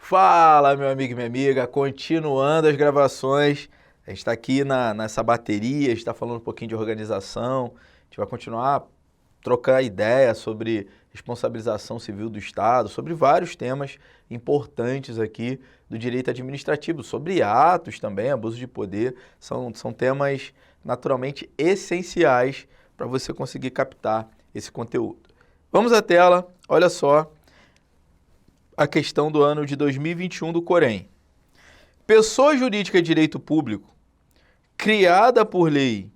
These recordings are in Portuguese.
Fala, meu amigo e minha amiga, continuando as gravações, a gente está aqui nessa bateria, a gente está falando um pouquinho de organização, a gente vai continuar trocar ideia sobre responsabilização civil do Estado, sobre vários temas importantes aqui do direito administrativo, sobre atos também, abuso de poder, são temas naturalmente essenciais para você conseguir captar esse conteúdo. Vamos à tela, olha só a questão do ano de 2021 do Corém. Pessoa jurídica de direito público, criada por lei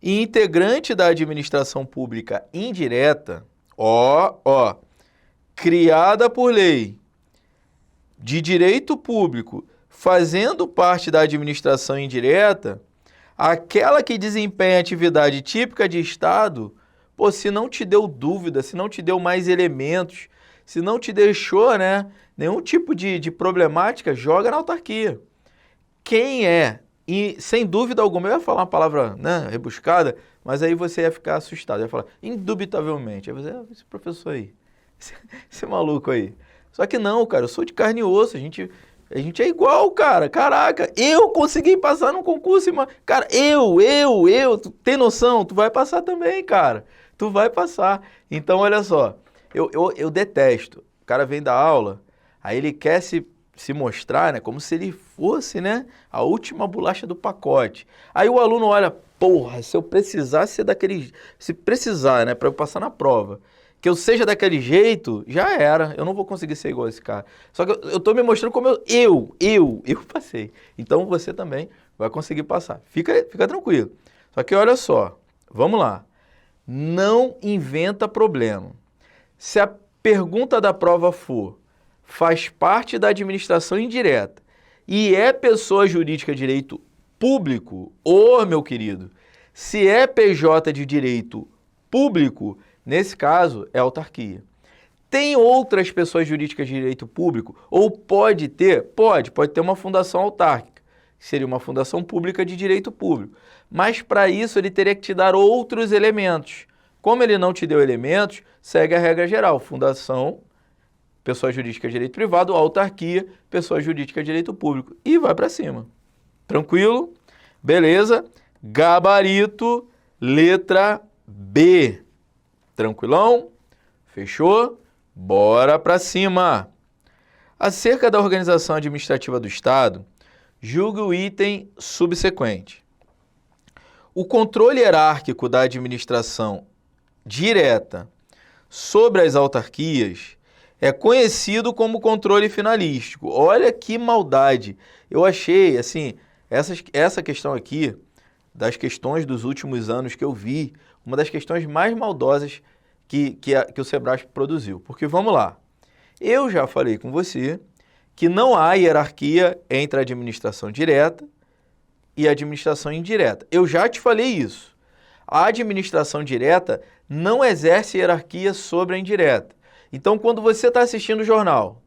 e integrante da administração pública indireta, criada por lei de direito público, fazendo parte da administração indireta, aquela que desempenha atividade típica de Estado, se não te deu dúvida, se não te deu mais elementos, se não te deixou, nenhum tipo de problemática, joga na autarquia. Quem é? E sem dúvida alguma, eu ia falar uma palavra rebuscada, mas aí você ia ficar assustado, ia falar, indubitavelmente. Aí você, esse professor aí, esse maluco aí. Só que não, cara, eu sou de carne e osso, a gente é igual, cara. Caraca, eu consegui passar num concurso, cara, tu tem noção? Tu vai passar também, cara. Tu vai passar. Então, olha só, eu detesto. O cara vem da aula, aí ele quer se mostrar, como se ele fosse, a última bolacha do pacote. Aí o aluno olha, porra, se eu precisar ser daquele... Se precisar, para eu passar na prova, que eu seja daquele jeito, já era. Eu não vou conseguir ser igual a esse cara. Só que eu tô me mostrando como eu passei. Então você também vai conseguir passar. Fica tranquilo. Só que olha só, vamos lá. Não inventa problema. Se a pergunta da prova for, faz parte da administração indireta e é pessoa jurídica de direito público, meu querido, se é PJ de direito público, nesse caso é autarquia. Tem outras pessoas jurídicas de direito público, ou pode ter uma fundação autárquica, que seria uma fundação pública de direito público, mas para isso ele teria que te dar outros elementos. Como ele não te deu elementos, segue a regra geral, fundação, pessoa jurídica de direito privado, autarquia, pessoa jurídica de direito público. E vai para cima. Tranquilo? Beleza? Gabarito, letra B. Tranquilão? Fechou? Bora para cima. Acerca da organização administrativa do Estado, julgue o item subsequente. O controle hierárquico da administração direta sobre as autarquias é conhecido como controle finalístico. Olha que maldade. Eu achei, essa questão aqui, das questões dos últimos anos que eu vi, uma das questões mais maldosas que o Sebrasp produziu. Porque vamos lá, eu já falei com você que não há hierarquia entre a administração direta e a administração indireta. Eu já te falei isso. A administração direta não exerce hierarquia sobre a indireta. Então, quando você está assistindo o jornal,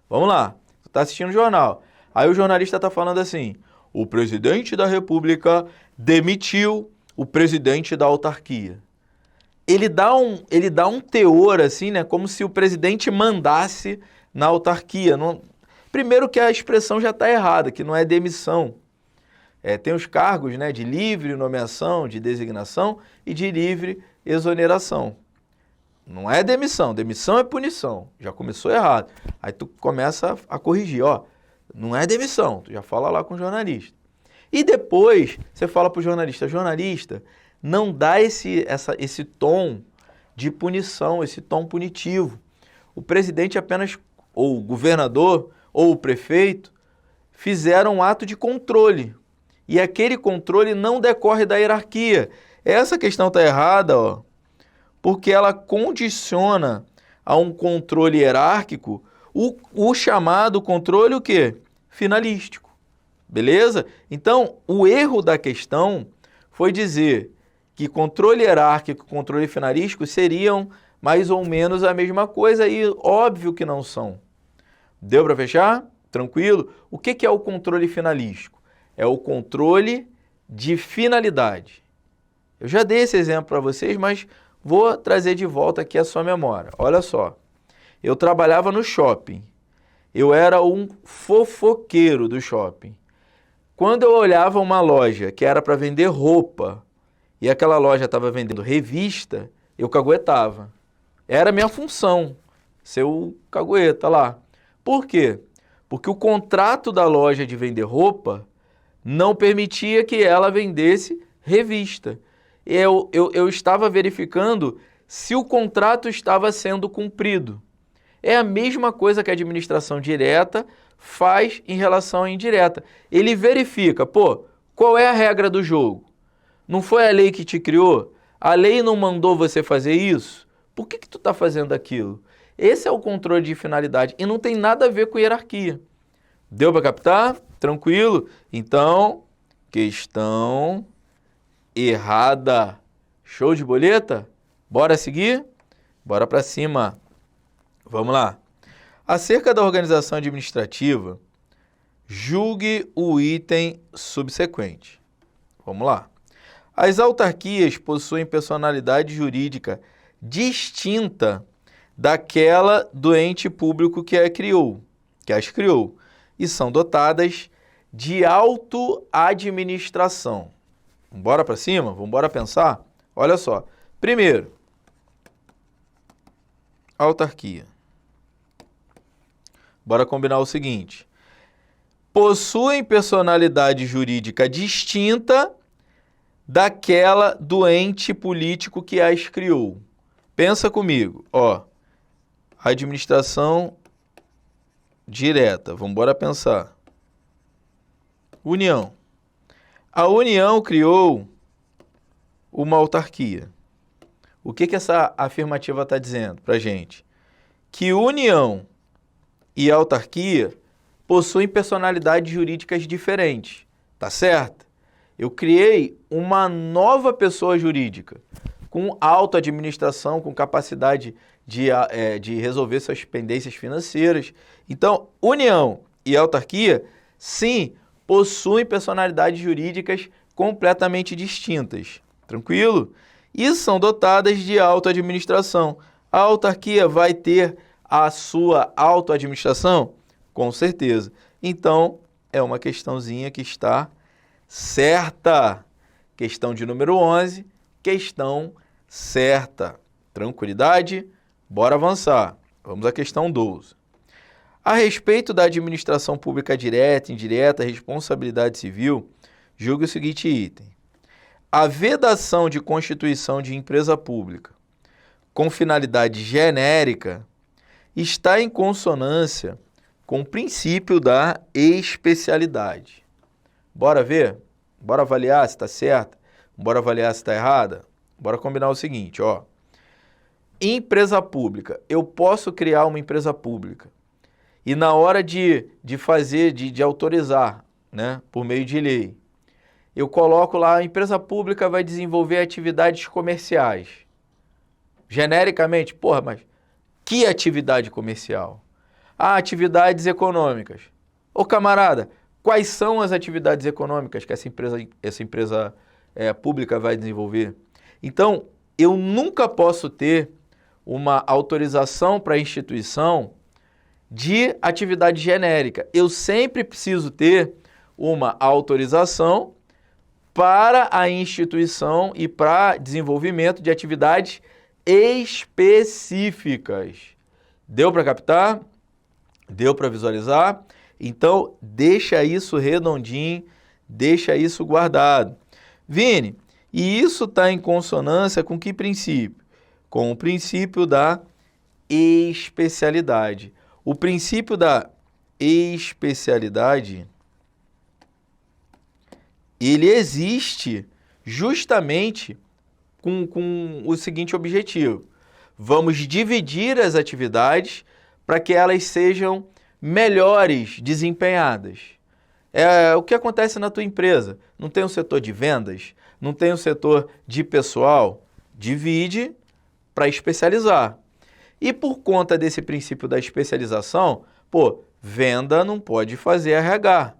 vamos lá, você está assistindo o jornal, aí o jornalista está falando assim, o presidente da República demitiu o presidente da autarquia. Ele dá um teor, como se o presidente mandasse na autarquia. Primeiro que a expressão já está errada, que não é demissão. Tem os cargos de livre nomeação, de designação e de livre exoneração. Não é demissão, demissão é punição. Já começou errado. Aí tu começa a corrigir, não é demissão, tu já fala lá com o jornalista. E depois você fala para o jornalista, não dá esse tom de punição, esse tom punitivo. O presidente apenas, ou o governador, ou o prefeito, fizeram um ato de controle. E aquele controle não decorre da hierarquia. Essa questão está errada, porque ela condiciona a um controle hierárquico o chamado controle o quê? Finalístico. Beleza? Então, o erro da questão foi dizer que controle hierárquico e controle finalístico seriam mais ou menos a mesma coisa e óbvio que não são. Deu para fechar? Tranquilo? O que é o controle finalístico? É o controle de finalidade. Eu já dei esse exemplo para vocês, mas vou trazer de volta aqui a sua memória. Olha só, eu trabalhava no shopping Eu era um fofoqueiro do shopping. Quando eu olhava uma loja que era para vender roupa e aquela loja estava vendendo revista, eu caguetava. Era a minha função, ser o cagueta lá. Por quê? Porque o contrato da loja de vender roupa não permitia que ela vendesse revista. Eu estava verificando se o contrato estava sendo cumprido. É a mesma coisa que a administração direta faz em relação à indireta. Ele verifica, qual é a regra do jogo? Não foi a lei que te criou? A lei não mandou você fazer isso? Por que tu está fazendo aquilo? Esse é o controle de finalidade e não tem nada a ver com hierarquia. Deu para captar? Tranquilo? Então, questão errada. Show de boleta? Bora seguir? Bora para cima. Vamos lá. Acerca da organização administrativa, julgue o item subsequente. Vamos lá. As autarquias possuem personalidade jurídica distinta daquela do ente público que as criou, e são dotadas de auto-administração. Vamos para cima? Vamos pensar? Olha só. Primeiro, autarquia. Bora combinar o seguinte. Possuem personalidade jurídica distinta daquela do ente político que as criou. Pensa comigo, administração direta. Vamos pensar. União. A União criou uma autarquia. O que essa afirmativa está dizendo para a gente? Que União e autarquia possuem personalidades jurídicas diferentes, tá certo? Eu criei uma nova pessoa jurídica com autoadministração, com capacidade de resolver suas pendências financeiras. Então, União e autarquia, sim, possuem personalidades jurídicas completamente distintas. Tranquilo? E são dotadas de autoadministração. A autarquia vai ter a sua autoadministração? Com certeza. Então, é uma questãozinha que está certa. Questão de número 11, questão certa. Tranquilidade? Bora avançar. Vamos à questão 12. A respeito da administração pública direta, indireta, responsabilidade civil, julgue o seguinte item. A vedação de constituição de empresa pública com finalidade genérica está em consonância com o princípio da especialidade. Bora ver? Bora avaliar se está certa? Bora avaliar se está errada? Bora combinar o seguinte, Empresa pública. Eu posso criar uma empresa pública e na hora de autorizar, né, por meio de lei, eu coloco lá, a empresa pública vai desenvolver atividades comerciais. Genericamente, mas que atividade comercial? Atividades econômicas. Ô camarada, quais são as atividades econômicas que essa empresa pública vai desenvolver? Então, eu nunca posso ter uma autorização para a instituição de atividade genérica. Eu sempre preciso ter uma autorização para a instituição e para desenvolvimento de atividades específicas. Deu para captar? Deu para visualizar? Então, deixa isso redondinho, deixa isso guardado. Vini, e isso está em consonância com que princípio? Com o princípio da especialidade. O princípio da especialidade, ele existe justamente com o seguinte objetivo. Vamos dividir as atividades para que elas sejam melhores desempenhadas. É o que acontece na tua empresa. Não tem um setor de vendas, não tem um setor de pessoal. Divide para especializar. E por conta desse princípio da especialização, venda não pode fazer RH.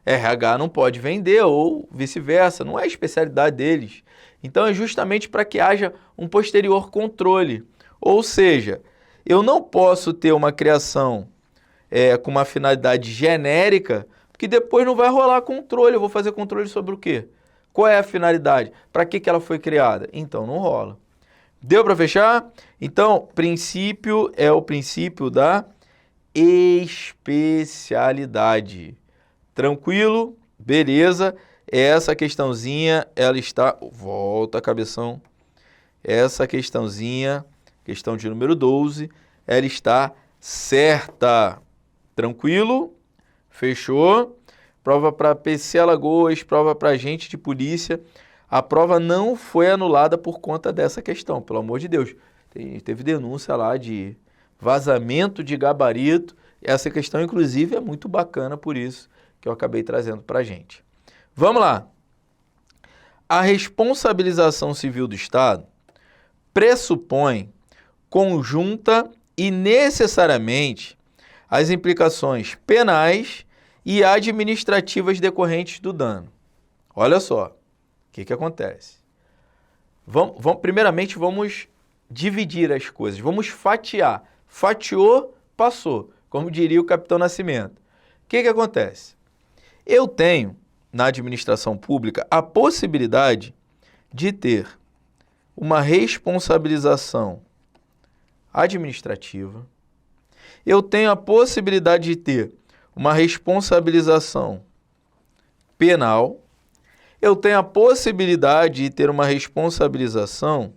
RH não pode vender ou vice-versa, não é a especialidade deles. Então é justamente para que haja um posterior controle. Ou seja, eu não posso ter uma criação com uma finalidade genérica, que depois não vai rolar controle. Eu vou fazer controle sobre o quê? Qual é a finalidade? Para que ela foi criada? Então, não rola. Deu para fechar? Então, princípio é o princípio da especialidade. Tranquilo? Beleza? Essa questãozinha, ela está... Volta, cabeção. Essa questãozinha, questão de número 12, ela está certa. Tranquilo? Fechou? Prova para PC Alagoas, prova para agente de polícia. A prova não foi anulada por conta dessa questão, pelo amor de Deus. Teve denúncia lá de vazamento de gabarito. Essa questão, inclusive, é muito bacana, por isso que eu acabei trazendo para a gente. Vamos lá. A responsabilização civil do Estado pressupõe conjunta e necessariamente as implicações penais e administrativas decorrentes do dano. Olha só, o que acontece? Primeiramente, vamos dividir as coisas, vamos fatiar. Fatiou, passou, como diria o Capitão Nascimento. O que acontece? Eu tenho, na administração pública, a possibilidade de ter uma responsabilização administrativa. Eu tenho a possibilidade de ter uma responsabilização penal. Eu tenho a possibilidade de ter uma responsabilização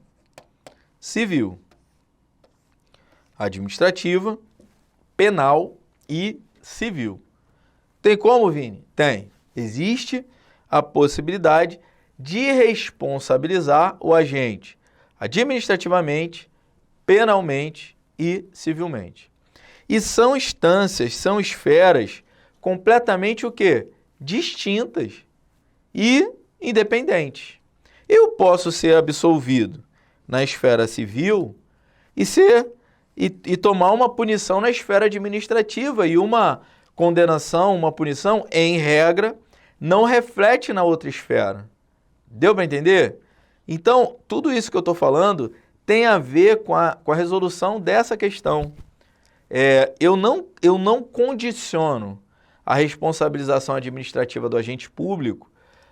civil, administrativa, penal e civil. Tem como, Vini? Tem. Existe a possibilidade de responsabilizar o agente administrativamente, penalmente e civilmente. E são instâncias, são esferas completamente o quê? Distintas e independentes. Eu posso ser absolvido na esfera civil e tomar uma punição na esfera administrativa, e uma condenação, uma punição, em regra, não reflete na outra esfera. Deu para entender? Então, tudo isso que eu estou falando tem a ver com a resolução dessa questão. Eu não condiciono a responsabilização administrativa do agente público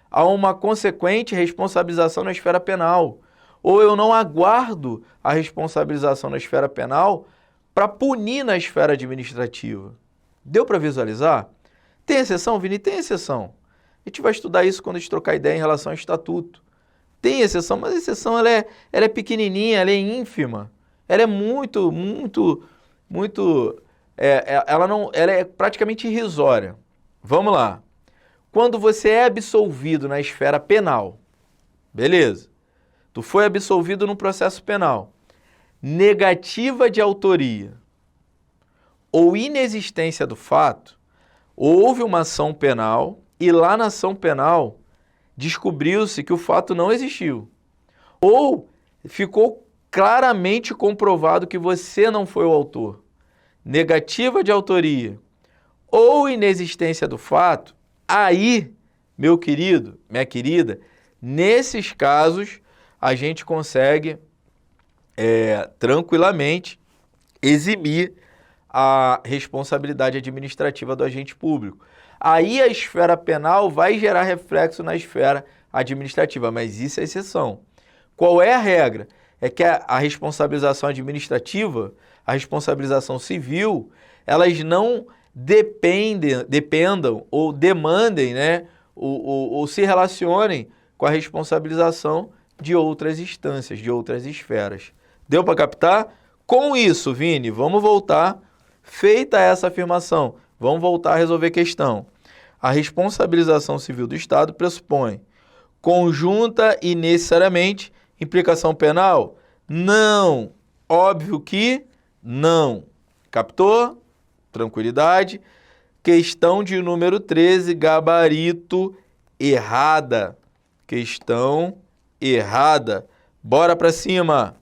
a uma consequente responsabilização na esfera penal. Ou eu não aguardo a responsabilização na esfera penal para punir na esfera administrativa. Deu para visualizar? Tem exceção, Vini? Tem exceção. A gente vai estudar isso quando a gente trocar ideia em relação ao estatuto. Tem exceção, mas a exceção ela é pequenininha, ela é ínfima. Ela é ela é praticamente irrisória. Vamos lá. Quando você é absolvido na esfera penal, beleza? Tu foi absolvido no processo penal. Negativa de autoria ou inexistência do fato, houve uma ação penal e lá na ação penal descobriu-se que o fato não existiu. Ou ficou claramente comprovado que você não foi o autor. Negativa de autoria ou inexistência do fato, aí, meu querido, minha querida, nesses casos, a gente consegue tranquilamente eximir a responsabilidade administrativa do agente público. Aí a esfera penal vai gerar reflexo na esfera administrativa, mas isso é exceção. Qual é a regra? É que a responsabilização administrativa, a responsabilização civil, elas não dependam ou demandem, né, ou se relacionem com a responsabilização de outras instâncias, de outras esferas. Deu para captar? Com isso, Vini, vamos voltar. Feita essa afirmação, vamos voltar a resolver a questão. A responsabilização civil do Estado pressupõe conjunta e necessariamente implicação penal? Não. Óbvio que não. Captou? Tranquilidade. Questão de número 13, gabarito errada. Questão errada. Bora para cima.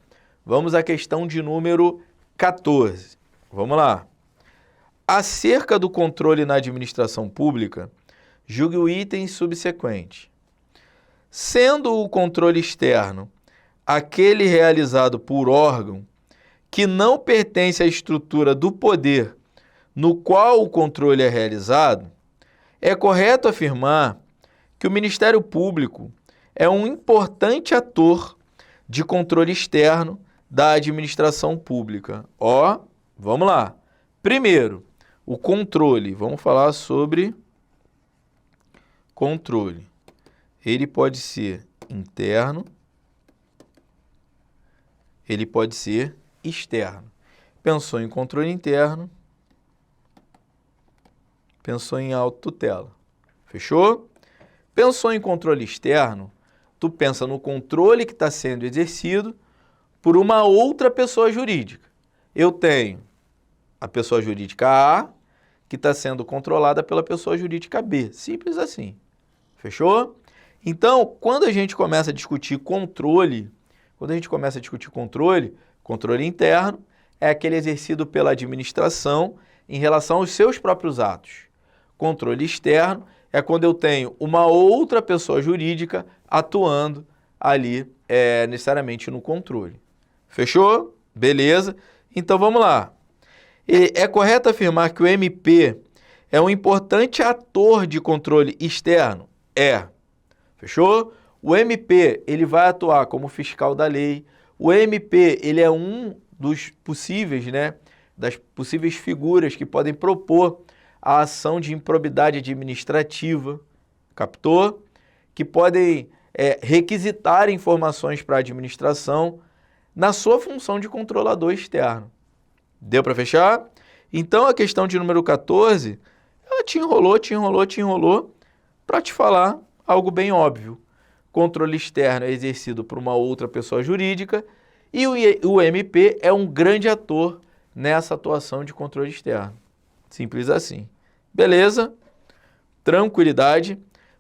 Vamos à questão de número 14. Vamos lá. Acerca do controle na administração pública, julgue o item subsequente. Sendo o controle externo aquele realizado por órgão que não pertence à estrutura do poder no qual o controle é realizado, é correto afirmar que o Ministério Público é um importante ator de controle externo da administração pública. Ó, vamos lá. Primeiro, o controle. Vamos falar sobre controle. Ele pode ser interno, ele pode ser externo. Pensou em controle interno, pensou em autotutela. Fechou? Pensou em controle externo, tu pensa no controle que está sendo exercido por uma outra pessoa jurídica. Eu tenho a pessoa jurídica A, que está sendo controlada pela pessoa jurídica B. Simples assim. Fechou? Então, quando a gente começa a discutir controle, controle interno é aquele exercido pela administração em relação aos seus próprios atos. Controle externo é quando eu tenho uma outra pessoa jurídica atuando ali necessariamente no controle. Fechou? Beleza? Então vamos lá. É correto afirmar que o MP é um importante ator de controle externo? É. Fechou? O MP ele vai atuar como fiscal da lei. O MP ele é um dos possíveis, das possíveis figuras que podem propor a ação de improbidade administrativa, captou? Que podem requisitar informações para a administração na sua função de controlador externo. Deu para fechar? Então a questão de número 14, ela te enrolou para te falar algo bem óbvio. Controle externo é exercido por uma outra pessoa jurídica e o MP é um grande ator nessa atuação de controle externo. Simples assim. Beleza? Tranquilidade.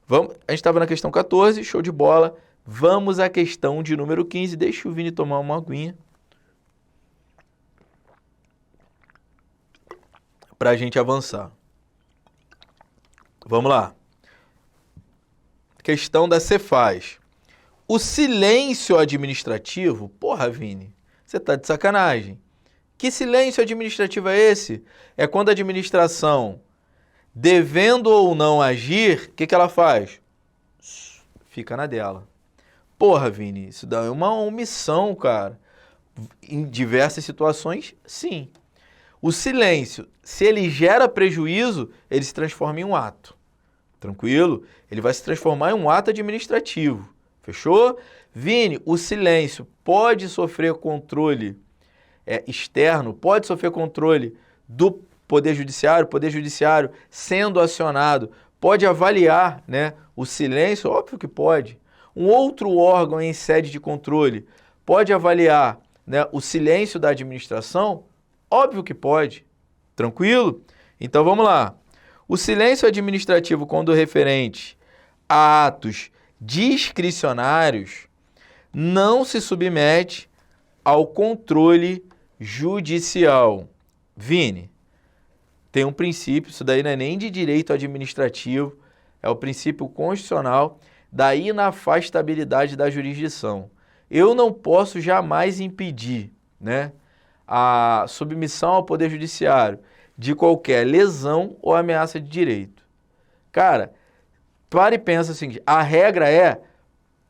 A gente estava na questão 14, show de bola. Vamos à questão de número 15. Deixa o Vini tomar uma aguinha para a gente avançar. Vamos lá. Questão da Cefaz. O silêncio administrativo... Porra, Vini, você tá de sacanagem. Que silêncio administrativo é esse? É quando a administração, devendo ou não agir, o que ela faz? Fica na dela. Porra, Vini, isso dá uma omissão, cara. Em diversas situações, sim. O silêncio, se ele gera prejuízo, ele se transforma em um ato. Tranquilo? Ele vai se transformar em um ato administrativo. Fechou? Vini, o silêncio pode sofrer controle externo, pode sofrer controle do Poder Judiciário sendo acionado, pode avaliar, o silêncio? Óbvio que pode. Um outro órgão em sede de controle pode avaliar, o silêncio da administração? Óbvio que pode. Tranquilo? Então vamos lá. O silêncio administrativo, quando referente a atos discricionários, não se submete ao controle judicial. Vini, tem um princípio, isso daí não é nem de direito administrativo, é o princípio constitucional da inafastabilidade da jurisdição. Eu não posso jamais impedir, a submissão ao Poder Judiciário de qualquer lesão ou ameaça de direito. Cara, para e pensa o seguinte, a regra é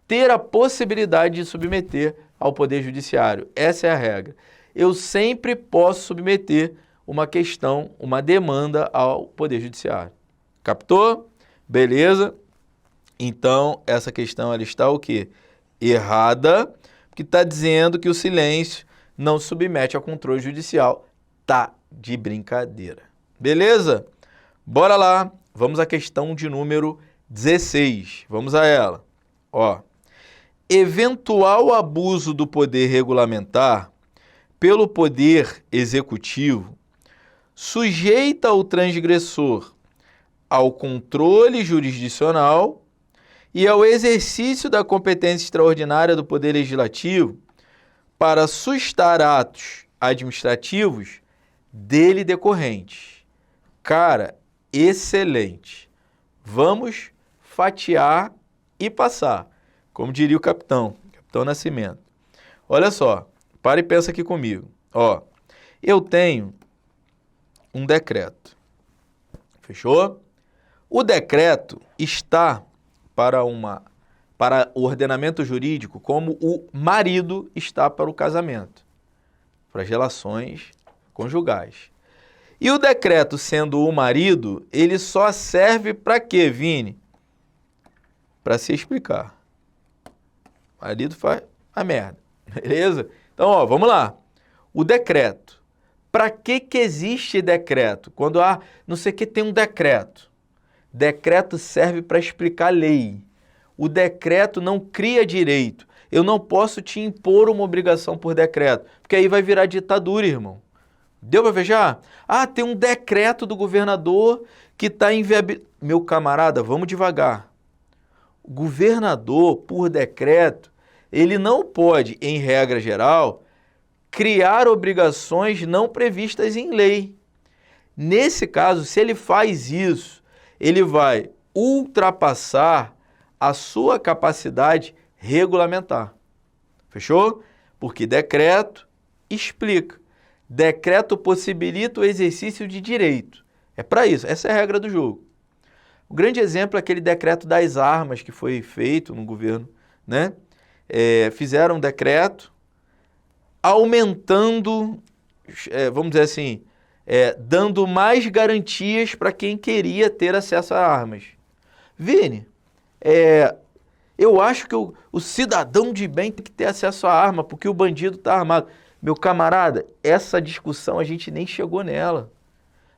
ter a possibilidade de submeter ao Poder Judiciário. Essa é a regra. Eu sempre posso submeter uma questão, uma demanda ao Poder Judiciário. Captou? Beleza? Então, essa questão ela está o quê? Errada, porque está dizendo que o silêncio não submete ao controle judicial. Tá de brincadeira. Beleza? Bora lá. Vamos à questão de número 16. Vamos a ela. Ó. Eventual abuso do poder regulamentar pelo poder executivo sujeita o transgressor ao controle jurisdicional e ao exercício da competência extraordinária do poder legislativo para sustar atos administrativos dele decorrentes. Cara, excelente. Vamos fatiar e passar. Como diria o Capitão Nascimento. Olha só, para e pensa aqui comigo. Ó, eu tenho um decreto. Fechou? O decreto está para o ordenamento jurídico como o marido está para o casamento, para as relações conjugais. E o decreto sendo o marido, ele só serve para quê, Vini? Para se explicar. O marido faz a merda, beleza? Então, ó, vamos lá. O decreto. Para que existe decreto? Quando não sei o que tem um decreto. Decreto serve para explicar lei. O decreto não cria direito. Eu não posso te impor uma obrigação por decreto, porque aí vai virar ditadura, irmão. Deu para fechar? Tem um decreto do governador que está inviabilizando. Meu camarada, vamos devagar. O governador, por decreto, ele não pode, em regra geral, criar obrigações não previstas em lei. Nesse caso, se ele faz isso, ele vai ultrapassar a sua capacidade regulamentar. Fechou? Porque decreto explica. Decreto possibilita o exercício de direito. É para isso, essa é a regra do jogo. O grande exemplo é aquele decreto das armas que foi feito no governo, né? Fizeram um decreto aumentando, vamos dizer assim, dando mais garantias para quem queria ter acesso a armas. Vini, eu acho que o cidadão de bem tem que ter acesso à arma, porque o bandido está armado. Meu camarada, essa discussão a gente nem chegou nela.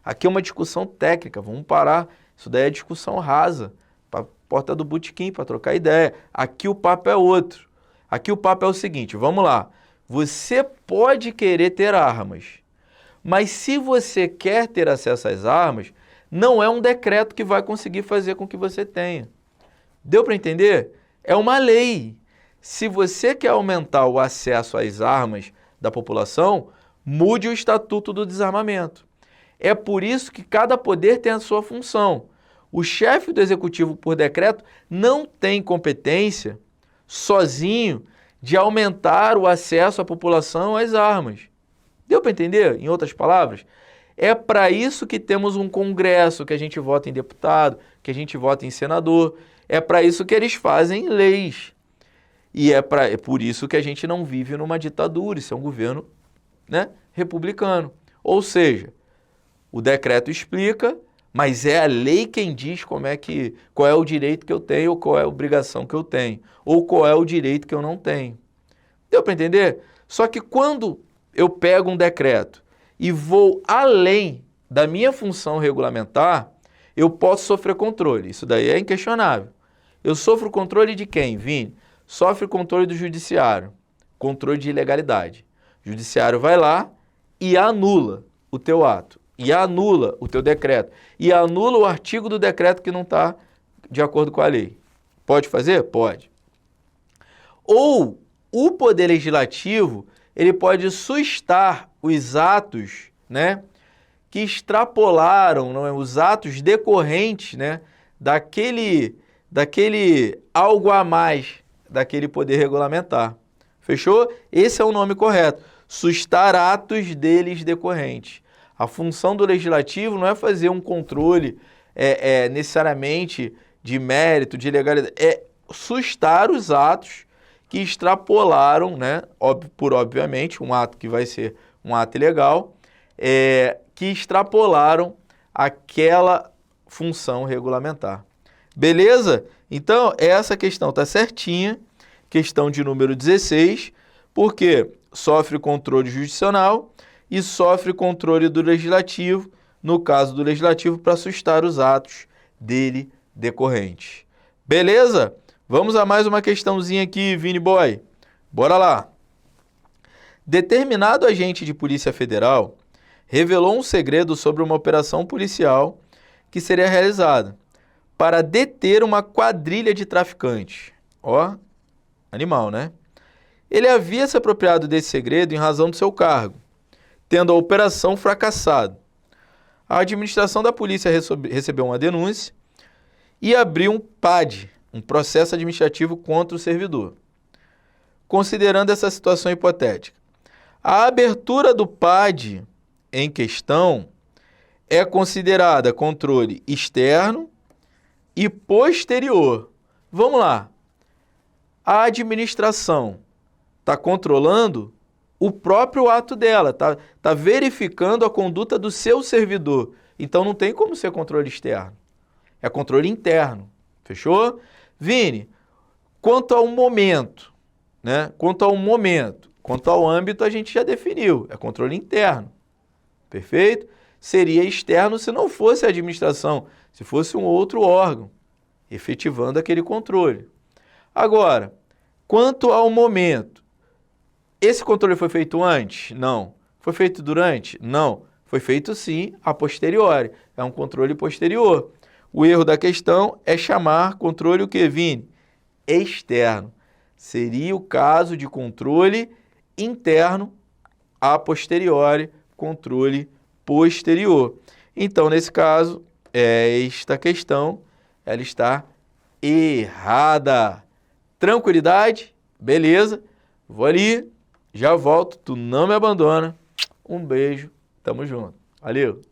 Aqui é uma discussão técnica, vamos parar. Isso daí é discussão rasa, para porta do botequim, para trocar ideia. Aqui o papo é outro. Aqui o papo é o seguinte, vamos lá. Você pode querer ter armas, mas se você quer ter acesso às armas, não é um decreto que vai conseguir fazer com que você tenha. Deu para entender? É uma lei. Se você quer aumentar o acesso às armas da população, mude o Estatuto do Desarmamento. É por isso que cada poder tem a sua função. O chefe do Executivo, por decreto, não tem competência, sozinho, de aumentar o acesso à população às armas. Deu para entender? Em outras palavras, é para isso que temos um Congresso, que a gente vota em deputado, que a gente vota em senador. É para isso que eles fazem leis. E é por isso que a gente não vive numa ditadura, isso é um governo, né, republicano. Ou seja, o decreto explica, mas é a lei quem diz qual é o direito que eu tenho, ou qual é a obrigação que eu tenho, ou qual é o direito que eu não tenho. Deu para entender? Só que quando eu pego um decreto e vou além da minha função regulamentar, eu posso sofrer controle. Isso daí é inquestionável. Eu sofro controle de quem, Vini? Sofre controle do judiciário, controle de ilegalidade. O judiciário vai lá e anula o teu ato, e anula o teu decreto, e anula o artigo do decreto que não está de acordo com a lei. Pode fazer? Pode. Ou o Poder Legislativo, ele pode sustar os atos, né, que extrapolaram, não é, os atos decorrentes, né, daquele algo a mais daquele poder regulamentar. Fechou? Esse é o nome correto. Sustar atos deles decorrentes. A função do legislativo não é fazer um controle necessariamente de mérito, de legalidade. É sustar os atos que extrapolaram, né, obviamente, um ato que vai ser um ato ilegal, que extrapolaram aquela função regulamentar. Beleza? Então, essa questão está certinha, questão de número 16, porque sofre controle jurisdicional e sofre controle do legislativo, no caso do legislativo, para sustar os atos dele decorrentes. Beleza? Vamos a mais uma questãozinha aqui, Vini Boy. Bora lá. Determinado agente de Polícia Federal revelou um segredo sobre uma operação policial que seria realizada para deter uma quadrilha de traficantes. Ó, animal, né? Ele havia se apropriado desse segredo em razão do seu cargo, tendo a operação fracassado. A administração da polícia recebeu uma denúncia e abriu um PAD, um processo administrativo contra o servidor. Considerando essa situação hipotética, a abertura do PAD em questão é considerada controle externo e posterior. Vamos lá. A administração está controlando o próprio ato dela, tá verificando a conduta do seu servidor. Então não tem como ser controle externo. É controle interno. Fechou? Vini, quanto ao momento, né? Quanto ao âmbito a gente já definiu, é controle interno. Perfeito? Seria externo se não fosse a administração, se fosse um outro órgão, efetivando aquele controle. Agora, quanto ao momento, esse controle foi feito antes? Não. Foi feito durante? Não. Foi feito sim a posteriori. É um controle posterior. O erro da questão é chamar controle o que, Vini? Externo. Seria o caso de controle interno a posteriori, controle posterior. Então, nesse caso, esta questão ela está errada. Tranquilidade? Beleza. Vou ali, já volto, tu não me abandona. Um beijo, tamo junto. Valeu!